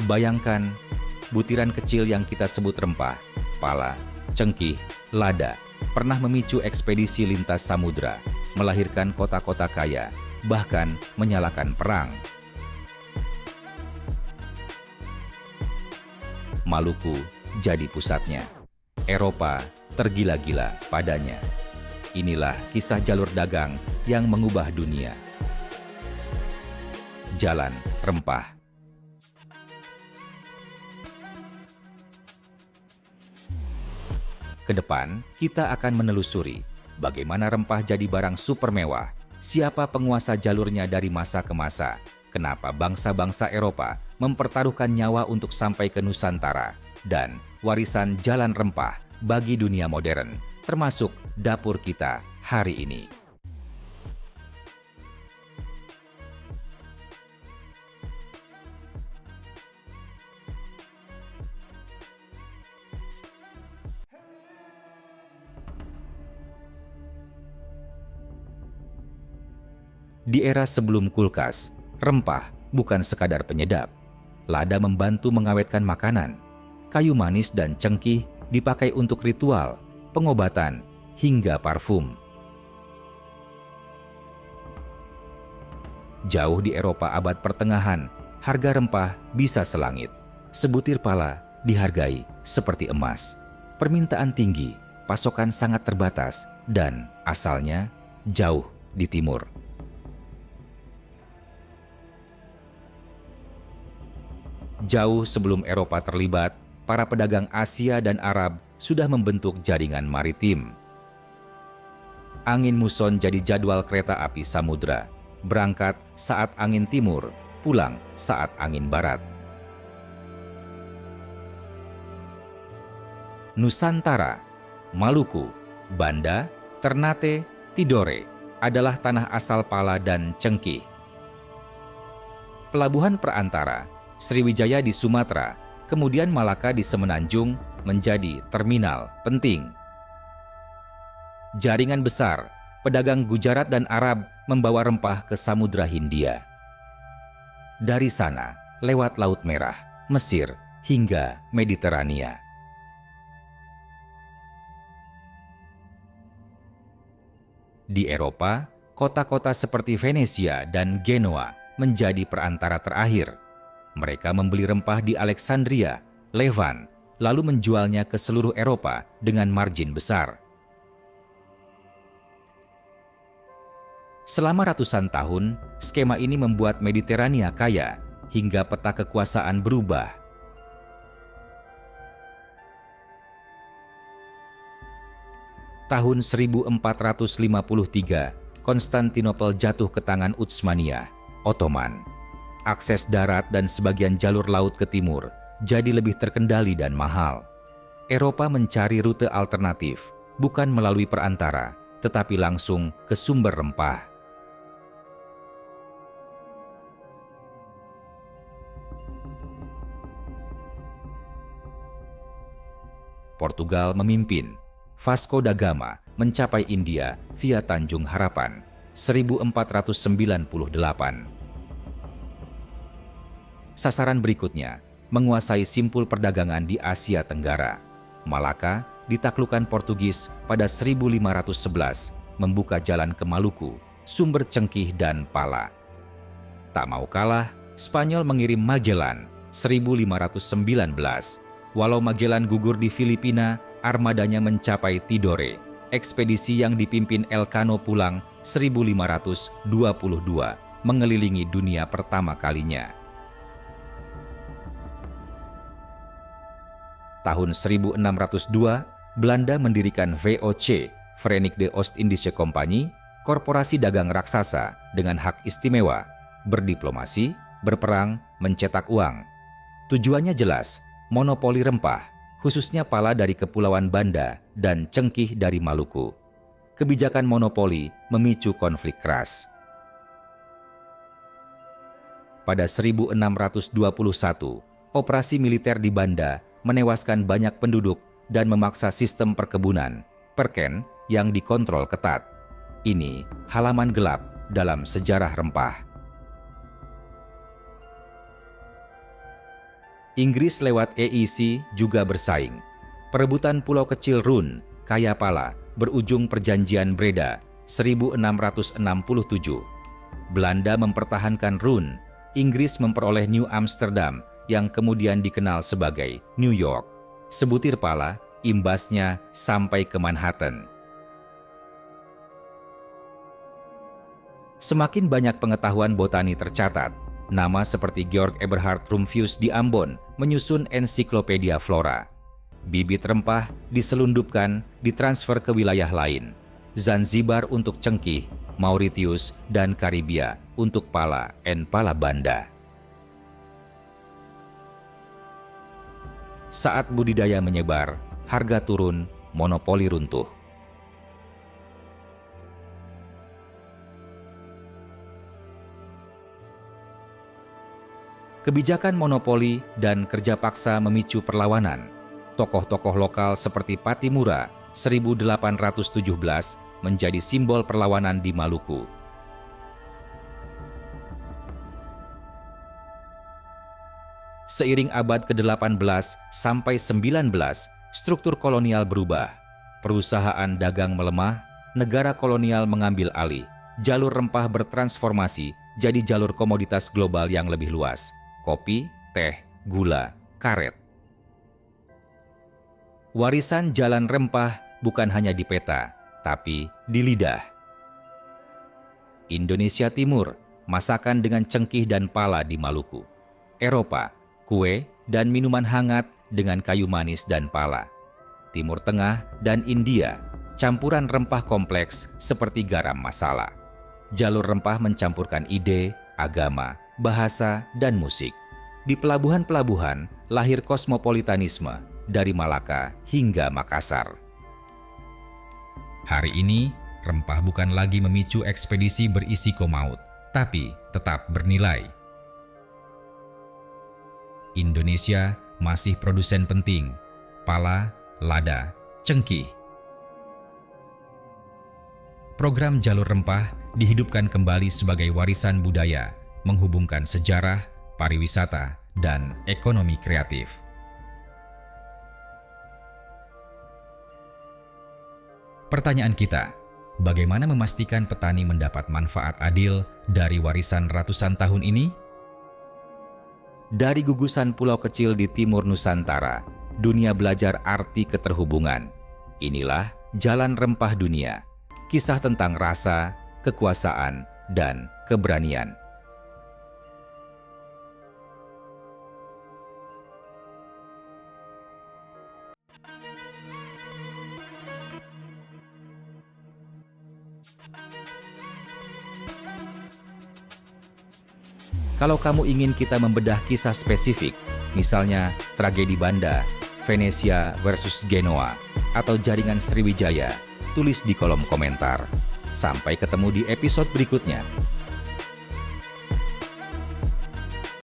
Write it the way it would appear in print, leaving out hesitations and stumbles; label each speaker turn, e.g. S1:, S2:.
S1: Bayangkan butiran kecil yang kita sebut rempah, pala, cengkih, lada, pernah memicu ekspedisi lintas samudra, melahirkan kota-kota kaya, bahkan menyalakan perang. Maluku jadi pusatnya. Eropa tergila-gila padanya. Inilah kisah jalur dagang yang mengubah dunia. Jalan Rempah. Ke depan, kita akan menelusuri bagaimana rempah jadi barang super mewah, siapa penguasa jalurnya dari masa ke masa, kenapa bangsa-bangsa Eropa mempertaruhkan nyawa untuk sampai ke Nusantara, dan warisan jalan rempah bagi dunia modern, termasuk dapur kita hari ini. Di era sebelum kulkas, rempah bukan sekadar penyedap. Lada membantu mengawetkan makanan. Kayu manis dan cengkih dipakai untuk ritual, pengobatan, hingga parfum. Jauh di Eropa abad pertengahan, harga rempah bisa selangit. Sebutir pala dihargai seperti emas. Permintaan tinggi, pasokan sangat terbatas, dan asalnya jauh di timur. Jauh sebelum Eropa terlibat, para pedagang Asia dan Arab sudah membentuk jaringan maritim. Angin muson jadi jadwal kereta api samudra, berangkat saat angin timur, pulang saat angin barat. Nusantara, Maluku, Banda, Ternate, Tidore adalah tanah asal pala dan cengkih. Pelabuhan perantara, Sriwijaya di Sumatera, kemudian Malaka di Semenanjung menjadi terminal penting. Jaringan besar, pedagang Gujarat dan Arab membawa rempah ke Samudra Hindia. Dari sana, lewat Laut Merah, Mesir, hingga Mediterania. Di Eropa, kota-kota seperti Venesia dan Genoa menjadi perantara terakhir. Mereka membeli rempah di Alexandria, Levan, lalu menjualnya ke seluruh Eropa dengan margin besar. Selama ratusan tahun, skema ini membuat Mediterania kaya hingga peta kekuasaan berubah. Tahun 1453, Konstantinopel jatuh ke tangan Utsmaniyah, Ottoman. Akses darat dan sebagian jalur laut ke timur jadi lebih terkendali dan mahal. Eropa mencari rute alternatif, bukan melalui perantara, tetapi langsung ke sumber rempah. Portugal memimpin. Vasco da Gama mencapai India via Tanjung Harapan, 1498. Sasaran berikutnya, menguasai simpul perdagangan di Asia Tenggara. Malaka ditaklukkan Portugis pada 1511, membuka jalan ke Maluku, sumber cengkih dan pala. Tak mau kalah, Spanyol mengirim Magellan 1519. Walau Magellan gugur di Filipina, armadanya mencapai Tidore. Ekspedisi yang dipimpin Elcano pulang 1522, mengelilingi dunia pertama kalinya. Tahun 1602, Belanda mendirikan VOC, Verenigde Oost-Indische Compagnie, korporasi dagang raksasa dengan hak istimewa, berdiplomasi, berperang, mencetak uang. Tujuannya jelas, monopoli rempah, khususnya pala dari Kepulauan Banda dan cengkih dari Maluku. Kebijakan monopoli memicu konflik keras. Pada 1621, operasi militer di Banda menewaskan banyak penduduk dan memaksa sistem perkebunan, perken, yang dikontrol ketat. Ini halaman gelap dalam sejarah rempah. Inggris lewat EEC juga bersaing. Perebutan pulau kecil Run, kaya pala, berujung Perjanjian Breda 1667. Belanda mempertahankan Run, Inggris memperoleh New Amsterdam yang kemudian dikenal sebagai New York. Sebutir pala, imbasnya sampai ke Manhattan. Semakin banyak pengetahuan botani tercatat. Nama seperti Georg Eberhard Rumphius di Ambon menyusun ensiklopedia flora. Bibit rempah diselundupkan, ditransfer ke wilayah lain. Zanzibar untuk cengkih, Mauritius dan Karibia untuk pala and pala banda. Saat budidaya menyebar, harga turun, monopoli runtuh. Kebijakan monopoli dan kerja paksa memicu perlawanan. Tokoh-tokoh lokal seperti Patimura 1817 menjadi simbol perlawanan di Maluku. Seiring abad ke-18 sampai 19, struktur kolonial berubah. Perusahaan dagang melemah, negara kolonial mengambil alih. Jalur rempah bertransformasi jadi jalur komoditas global yang lebih luas. Kopi, teh, gula, karet. Warisan jalan rempah bukan hanya di peta, tapi di lidah. Indonesia Timur, masakan dengan cengkih dan pala di Maluku. Eropa, kue dan minuman hangat dengan kayu manis dan pala. Timur Tengah dan India, campuran rempah kompleks seperti garam masala. Jalur rempah mencampurkan ide, agama, bahasa, dan musik. Di pelabuhan-pelabuhan lahir kosmopolitanisme dari Malaka hingga Makassar. Hari ini, rempah bukan lagi memicu ekspedisi berisiko maut, tapi tetap bernilai. Indonesia masih produsen penting, pala, lada, cengkih. Program Jalur Rempah dihidupkan kembali sebagai warisan budaya, menghubungkan sejarah, pariwisata, dan ekonomi kreatif. Pertanyaan kita, bagaimana memastikan petani mendapat manfaat adil dari warisan ratusan tahun ini? Dari gugusan pulau kecil di timur Nusantara, dunia belajar arti keterhubungan. Inilah Jalan Rempah Dunia, kisah tentang rasa, kekuasaan, dan keberanian. Kalau kamu ingin kita membedah kisah spesifik, misalnya tragedi Banda, Venesia versus Genoa, atau jaringan Sriwijaya, tulis di kolom komentar. Sampai ketemu di episode berikutnya.